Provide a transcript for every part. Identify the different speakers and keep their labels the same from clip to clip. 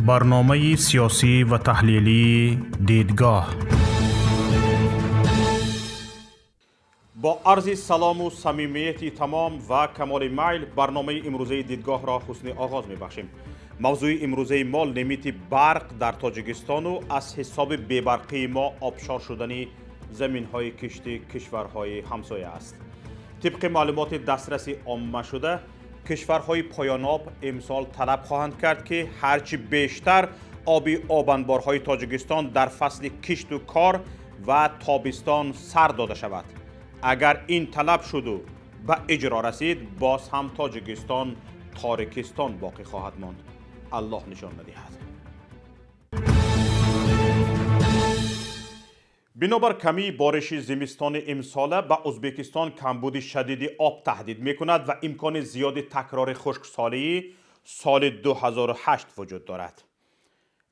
Speaker 1: برنامه سیاسی و تحلیلی دیدگاه.
Speaker 2: با عرض سلام و صمیمیت تمام و کمال میل برنامه امروزه دیدگاه را حسن آغاز می‌بخشیم. موضوع امروزه ما لیمیت برق در تاجیکستان و از حساب بی‌برقی ما آبشار شدن زمین‌های کشتی کشورهای همسایه است. طبق معلومات دسترسی عامه شده، کشورهای پایان‌آب امسال طلب خواهند کرد که هرچی بیشتر آب انبارهای تاجیکستان در فصل کشت و کار و تابستان سر داده شود. اگر این طلب شد و به اجرا رسید، باز هم تاجیکستان تاریکستان باقی خواهد ماند. الله نشان بدهد. بنابر کمی بارش زمستان امساله به ازبکستان کمبود شدید آب تهدید میکند و امکان زیاد تکرار خشکسالی سال 2008 وجود دارد.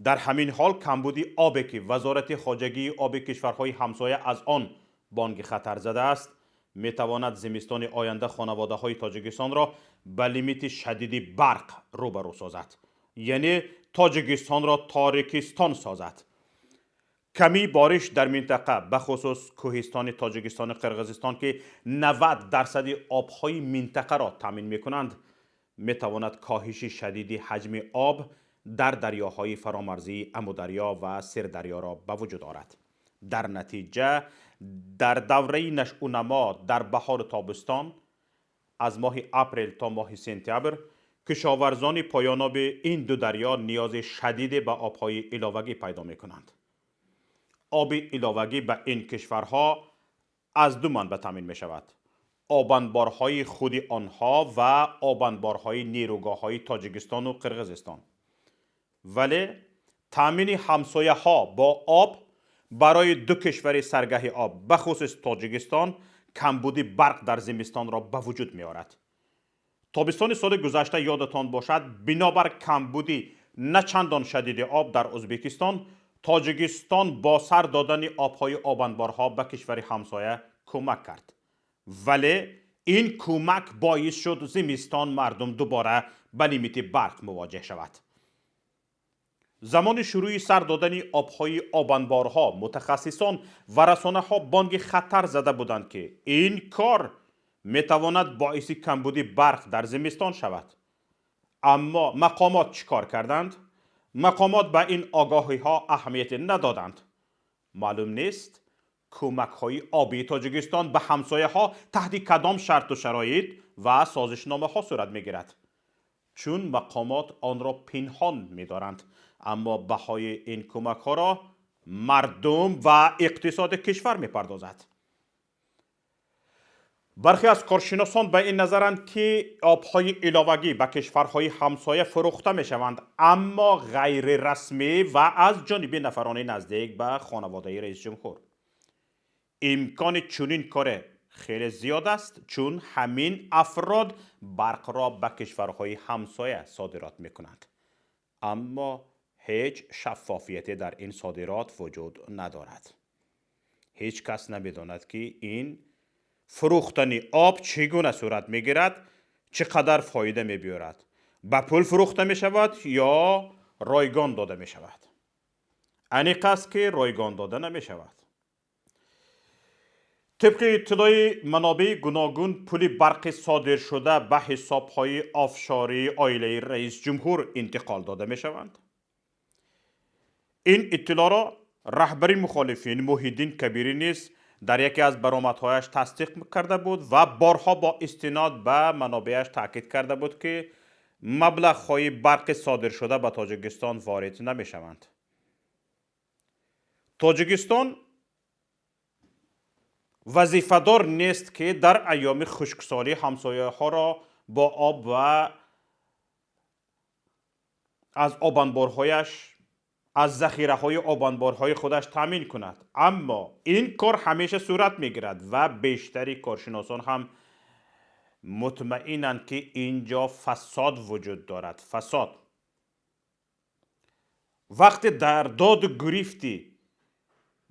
Speaker 2: در همین حال کمبود آبی که وزارت خارجه آب کشورهای همسایه از آن بانگ خطر زده است، میتواند زمستان آینده خانواده های تاجیکستان را به لیمیت شدید برق روبرو سازد، یعنی تاجیکستان را تاریکستان سازد. کمی بارش در منطقه به خصوص کوهستان تاجیکستان و قرقیزستان که 90% آبهای منطقه را تامین میکنند، میتواند کاهش شدید حجم آب در دریاهای فرامرزی امودریا و سردریا را به وجود آورد. در نتیجه در دوره نشء و نما در بهار تابستان از ماه اپریل تا ماه سپتامبر کشاورزان پایان‌آب این دو دریا نیاز شدید به آبهای علاوگی پیدا میکنند. آب علاوگی به این کشورها از دو منبع تامین می شود: آبانبارهای خود آنها و آبانبارهای نیروگاه‌های تاجیکستان و قرقیزستان. ولی تامین همسایه ها با آب برای دو کشور سرگه آب به خصوص تاجیکستان کمبود برق در زمستان را به وجود می آورد. تابستان سال گذشته یادتان باشد بنابر کمبودی نه چندان شدید آب در ازبکستان، تاجیکستان با سر دادن آبهای آبانبارها به کشور همسایه کمک کرد. ولی این کمک باعث شد زمستان مردم دوباره به لیمیت برق مواجه شود. زمان شروع سر دادن آبهای آبانبارها متخصصان و رسانه ها بانگ خطر زده بودند که این کار میتواند باعث کمبود برق در زمستان شود. اما مقامات چیکار کردند؟ مقامات به این آگاهی ها اهمیت ندادند. معلوم نیست کمک های آبی تاجیکستان به همسایه ها تحت کدام شرط و شرایط و سازشنامه ها صورت می گیرد، چون مقامات آن را پنهان می دارند، اما بهای این کمک ها را مردم و اقتصاد کشور می پردازد. برخی از کارشناسان به این نظرند که آبهای علاوگی به کشورهای همسایه فروخته می شوند، اما غیر رسمی و از جانب نفران نزدیک به خانواده رئیس جمهور. امکان چنین کار خیلی زیاد است، چون همین افراد برق را به کشورهای همسایه صادرات می کنند، اما هیچ شفافیتی در این صادرات وجود ندارد. هیچ کس نمی‌داند که این فروختن آب چگونه صورت می‌گیرد، چقدر فایده می‌برد، به پول فروخته می‌شود یا رایگان داده می‌شود. انیق است که رایگان داده نمی‌شود. طبق اطلاع منابع گوناگون پول برق صادر شده به حساب‌های آفشاری عائله رئیس جمهور انتقال داده می‌شوند. این اطلاع را رهبر مخالفین محیدین کبیری نیز در یکی از برآمدهایش تصدیق کرده بود و بارها با استناد به منابعش تاکید کرده بود که مبلغ‌های برق صادر شده به تاجیکستان وارد نمی‌شوند. تاجیکستان وظیفه‌دار نیست که در ایام خشکسالی همسایه ها را با آب و از آبانبارهایش از ذخیره های آبانبارهای خودش تامین کند، اما این کار همیشه صورت می‌گیرد و بیشتری کارشناسان هم مطمئنند که اینجا فساد وجود دارد. فساد وقتی در داد و گریفتی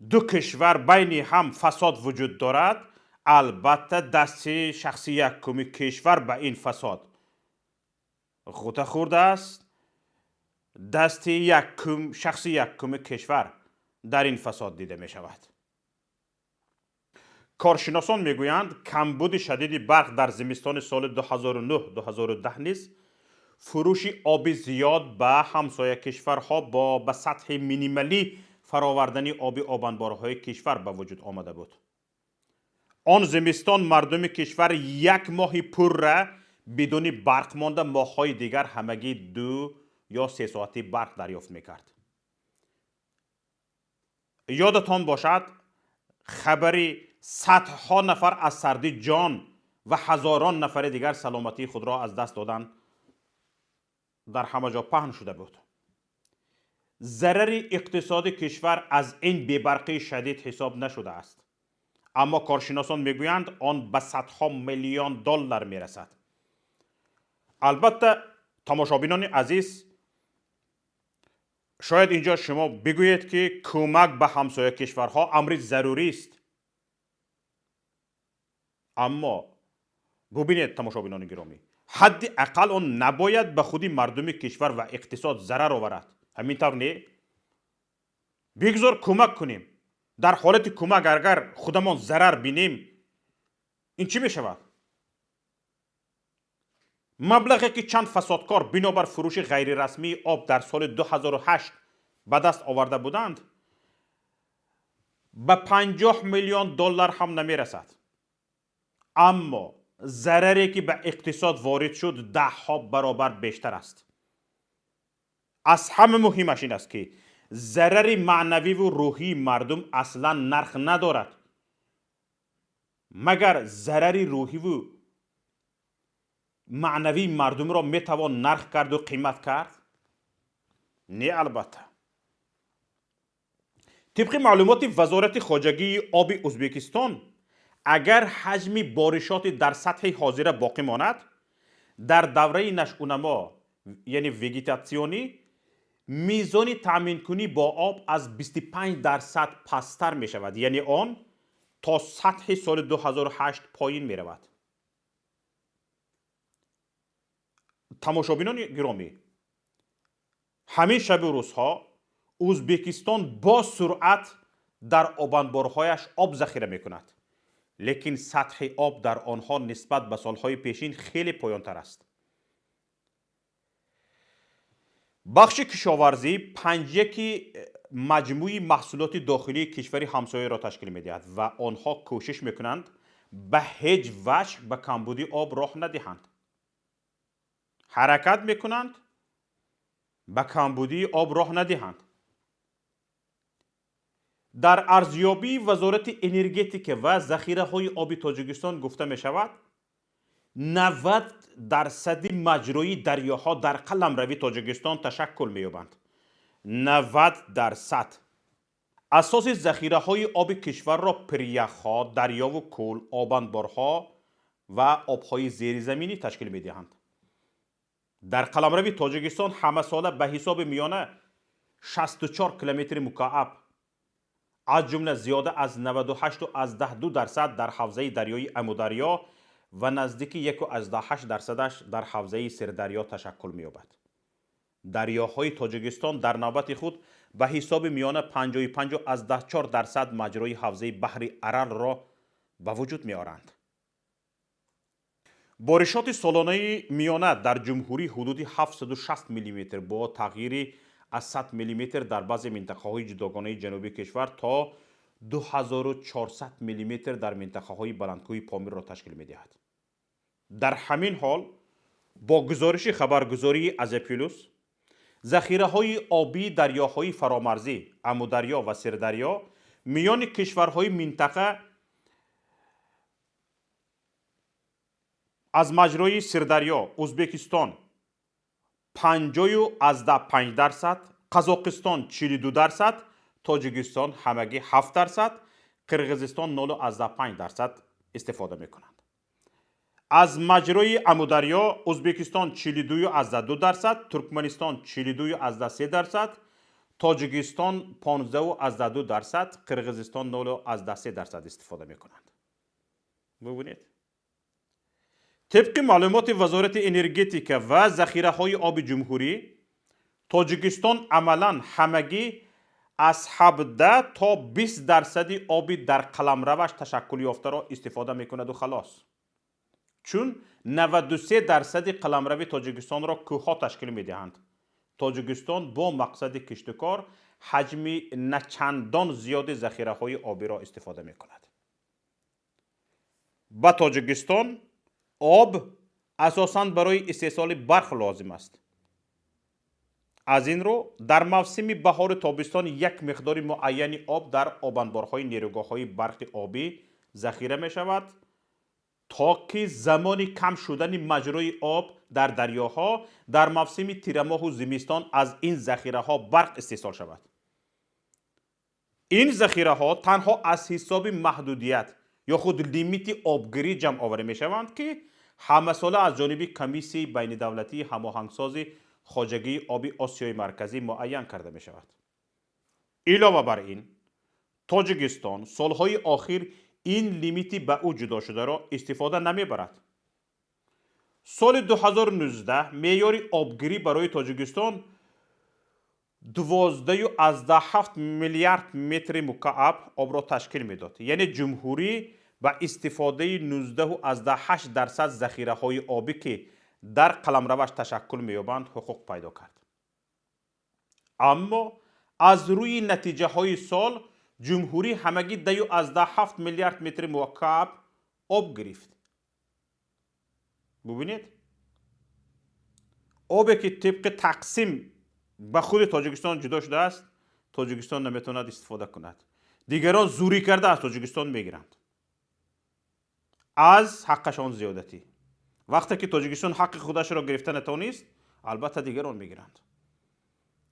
Speaker 2: دو کشور بین هم فساد وجود دارد، البته دست شخصی یکم کشور به این فساد غوطه خورده است دست شخص یکم کشور در این فساد دیده می شود. کارشناسان میگویند کمبود شدید برق در زمستان سال 2009-2010 نیز فروش آب زیاد به همسایه کشورها با به سطح مینیمالی فراوردن آب انبارهای کشور به وجود آمده بود. آن زمستان مردم کشور یک ماه پر را بدون برق مانده، ماه‌های دیگر همگی 2 یا 3 ساعتی برق دریافت میکرد. یادتان باشد خبری صدها نفر از سردی جان و هزاران نفر دیگر سلامتی خود را از دست دادند در همه جا پهن شده بود. ضرر اقتصاد کشور از این بی‌برقی شدید حساب نشده است، اما کارشناسان میگویند آن به صدها میلیون دلار میرسد. البته تماشابینان عزیز، شاید اینجا شما بگویید که کمک به همسایه کشورها امر ضروری است، اما ببینید تماشابینان گرامی، حداقل آن نباید به خودی مردم کشور و اقتصاد ضرر آورد. همینطور نه؟ بگذار کمک کنیم. در حالت کمک اگر خودمان ضرر بینیم، این چی می شود؟ مبلغی که چند فسادکار بنابر فروش غیر رسمی آب در سال 2008 به دست آورده بودند، به 50 میلیون دلار هم نمی رسد. اما ضرری که به اقتصاد وارد شد 10 برابر بیشتر است. از همه مهمش این است که ضرر معنوی و روحی مردم اصلا نرخ ندارد. مگر ضرر روحی و معنوی مردم را میتوان نرخ کرد و قیمت کرد؟ نه البته. طبق معلومات وزارت خارجه آب ازبکستان، اگر حجم بارشات در سطح حاضر باقی ماند، در دوره نشأونما یعنی ویگیتاسیونی، میزان تامین کنی با آب از 25% پستر می شود، یعنی آن تا سطح سال 2008 پایین می رود. تماشابینان گرامی، همین شب و روزها ازبکستان با سرعت در آبانبارهایش آب ذخیره می کند، لیکن سطح آب در آنها نسبت به سالهای پیشین خیلی پایین تر است. بخش کشاورزی 5/1 مجموعی محصولات داخلی کشور همسایه را تشکیل می دهد و آنها کوشش می کنند به هیچ وجه به کمبودی آب راه ندهند. حرکت می کنند به کمبودی آب راه ندهند. در ارزیابی وزارت انرژتیک و ذخیره های آبی تاجیکستان گفته می شود 90% مجرای دریاها در قلمروی تاجیکستان تشکل می یابند. 90%. اساس ذخیره های آب کشور را پریخها، دریا و کل، آبانبارها و آبهای زیرزمینی تشکیل می دهند. در قلمرو تاجیکستان همه ساله به حساب میانه 64 کیلومتر مکعب، از جمله زیاده از 98.2% در حوزه دریایی امودریا و نزدیک 1.8% در حوزه سردریا تشکل می‌یابد. دریاهای تاجیکستان در نوبت خود به حساب میانه 55.4% مجرای حوزه بحر ارال را به وجود می‌آورند. بارشات سالانه میانه در جمهوری حدود 760 میلیمتر با تغییری از 100 میلیمتر در بعضی منطقه‌های جداگانه جنوبی کشور تا 2400 میلیمتر در منطقه‌های بلندکوی پامیر را تشکیل می‌دهد. در همین حال با گزارش خبرگزاری ازپیلوس، ذخیره‌های آبی دریاهای فرامرزی امودریا و سردریا میان کشورهای منطقه از مجرای سردریا ازبکستان 50.5%، قزاقستان 42%، تاجیکستان همگی 7%، قرقیزستان 0.5% استفاده میکنند. از مجرای امودریا ازبکستان 42.2%، ترکمنستان 42.3%، تاجیکستان 15.2%، قرقیزستان 0.3% استفاده میکنند. ببینید، طبق معلومات وزارت انرژتیک و ذخیره های آب جمهوری، تاجیکستان عملا همگی از 17 تا 20% آبی در قلمروش تشکل یافته را استفاده میکند و خلاص. چون 93% قلمرو تاجیکستان را کوهها تشکیل میدهند. تاجیکستان با مقصد کشتکار حجم نچندان زیاد ذخیره های آبی را استفاده میکند. با تاجیکستان آب اساساً برای استحصال برق لازم است. از این رو در موسم بهار تابستان یک مقدار معینی آب در آبانبارهای نیروگاه‌های برق آبی ذخیره می شود تا که زمان کم شدن مجرای آب در دریاها در موسم تیر ماه و زمستان از این ذخیره ها برق استحصال شود. این ذخیره ها تنها از حساب محدودیت یا خود لیمیت آبگیری جمع آوری می شوند که همه ساله از جانب کمیسیون بین دولتی هماهنگساز خواجگی آبی آسیای مرکزی معین کرده می شود. علاوه بر این تاجیکستان سالهای اخیر این لیمیت به او جدا شده را استفاده نمی برد. سال 2019 معیار آبگیری برای تاجیکستان 12.7 میلیارد متر مکعب آب را تشکیل میداد. یعنی جمهوری با استفاده 19.8% ذخیره های آبی که در قلمروش تشکل می‌یابند حقوق پیدا کرد. اما از روی نتیجه های سال جمهوری همگی 2.7 میلیارد متر مکعب آب گرفت. ببینید آبی که طبق تقسیم به خود تاجیکستان جدا شده است تاجیکستان نمیتواند استفاده کند. دیگران زوری کرده از تاجیکستان میگیرند از حقشان زیادتی. وقتی که تاجیکستان حق خودش را گرفته نتوانست البته دیگران میگیرند.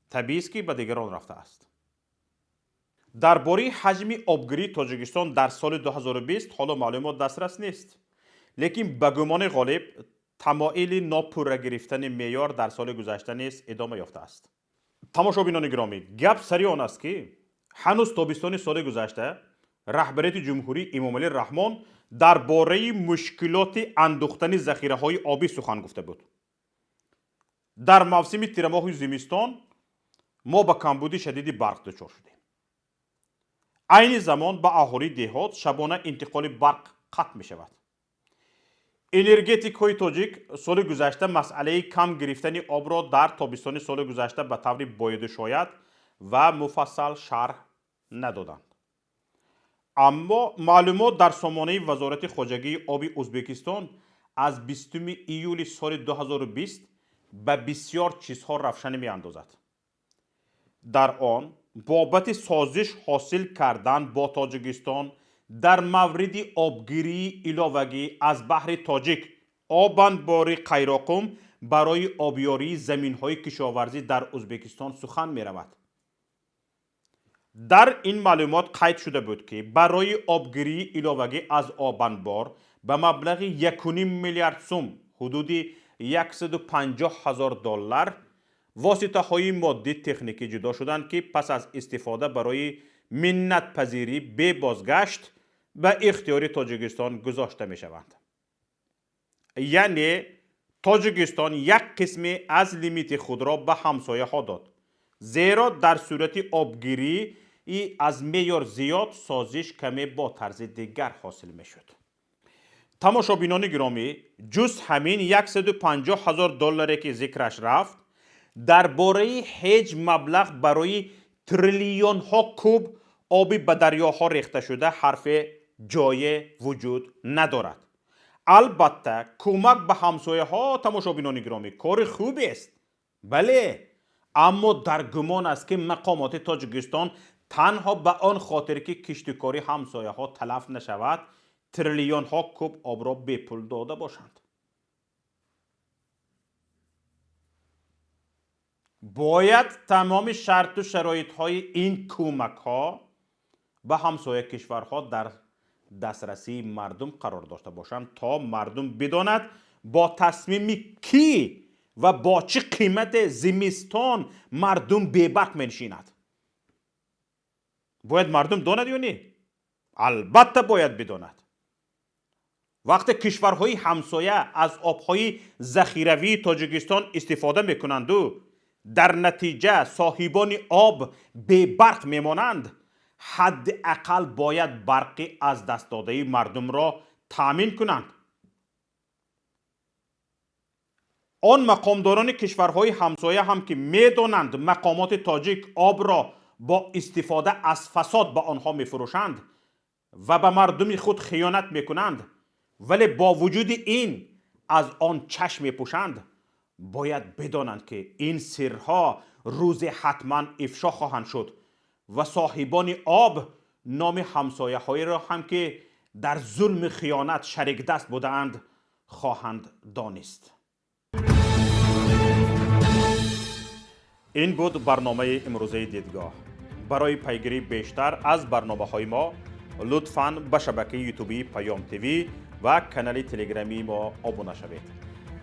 Speaker 2: طبیعی است که به دیگران رفته است. درباره حجم آبگیری تاجیکستان در سال 2020 حالا معلومات دسترس نیست. لیکن به گمان غالب تمایل ناپوره گرفتن معیار در سال گذشته نیز ادامه یافته است. تماشابینان گرامی، گپ سری آن است که هنوز تابستان سال گذشته رهبریت جمهوری امامعلی رحمان درباره مشکلات اندوختن ذخیره های آبی سخن گفته بود. در موسم تیر ماه و زمستان ما به کمبود شدید برق دچار شدیم. عین زمان به اهالی دهات شبانه انتقال برق قطع می شود. انرژتیک های تاجیک سال گذشته مسئله کم گرفتن آب را در تابستان سال گذشته به طور باید شاید و مفصل شرح ندادند. اما معلومات در سامانه وزارت خواجگی آب ازبکستان از 20 ایول سال 2020 به بسیار چیزها روشنی می اندازد. در آن بابت سازش حاصل کردن با تاجیکستان در مورد آبگیری علاوگی از بحر تاجیک آبانبار قیراقم برای آبیاری زمین‌های کشاورزی در ازبکستان سخن می رود. در این معلومات قید شده بود که برای آبگیری علاوگی از آبانبار به مبلغ 1.5 میلیارد سوم حدود $150,000 واسطه های مادی تکنیکی جدا شدند که پس از استفاده برای منت پذیری به بازگشت به اختیار تاجیکستان گذاشته می شوند. یعنی تاجیکستان یک قسم از لیمیت خود را به همسایه ها داد. زیرا در صورت آبگیری از معیار زیاد سازش کمی با طرز دیگر حاصل می شد. تماشابینان گرامی، جز همین $150,000 که ذکرش رفت درباره هیچ مبلغ برای تریلیون ها کوب آبی به دریاها ریخته شده حرف جای وجود ندارد. البته کمک به همسایه ها تماشابینان گرامی کار خوبی است. بله، اما در گمان است که مقامات تاجیکستان تنها به آن خاطر که کشتکاری همسایه ها تلف نشود تریلیون ها کوب آب را به پول داده باشند. باید تمام شرط و شرایط های این کمک ها به همسایه کشورها در دسترسی مردم قرار داشته باشند تا مردم بداند با تصمیم کی و با چه قیمت زمستان مردم به برق منشیند. باید مردم داند یا نه؟ البته باید بداند. وقتی کشورهای همسایه از آبهای ذخیروی تاجیکستان استفاده میکنند و در نتیجه صاحبان آب بی برق میمانند، حداقل باید برقی از دست داده مردم را تأمین کنند. آن مقامداران کشورهای همسایه هم که میدانند مقامات تاجیک آب را با استفاده از فساد به آنها میفروشند و به مردم خود خیانت میکنند، ولی با وجود این از آن چشم میپوشند، باید بدانند که این سرها روز حتما افشا خواهند شد و صاحبان آب نام همسایه هایی را هم که در ظلم خیانت شریک دست بودند خواهند دانست. این بود برنامه امروزه دیدگاه. برای پیگیری بیشتر از برنامه‌های ما لطفاً به شبکه یوتیوبی پیام تیوی و کانال تلگرامی ما ابونه شوید.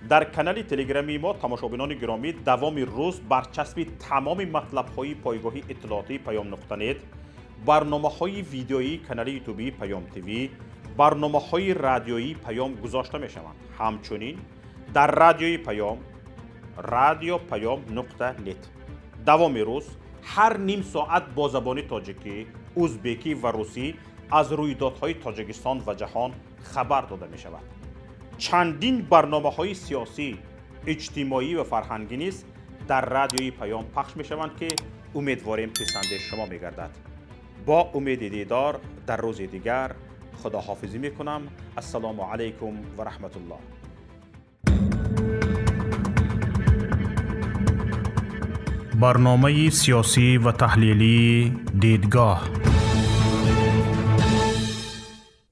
Speaker 2: در کانال تلگرامی ما تماشابینان گرامی دوام روز برچسب تمام مطلب‌های پایگاه اطلاعاتی پیام نقطه نت، برنامه‌های ویدیویی کانال یوتیوبی پیام تیوی، برنامه‌های رادیویی پیام گذاشته می‌شوند. همچنین در رادیوی پیام رادیو پیام نقطه نت دوام روز هر نیم ساعت با زبان تاجیکی، ازبکی و روسی از رویدادهای تاجیکستان و جهان خبر داده می شود. چندین برنامه‌های سیاسی، اجتماعی و فرهنگی نیز در رادیوی پیام پخش می شوند که امیدواریم پسند شما می گردد. با امید دیدار در روز دیگر خداحافظی می کنم. السلام علیکم و رحمت الله.
Speaker 1: برنامه سیاسی و تحلیلی دیدگاه.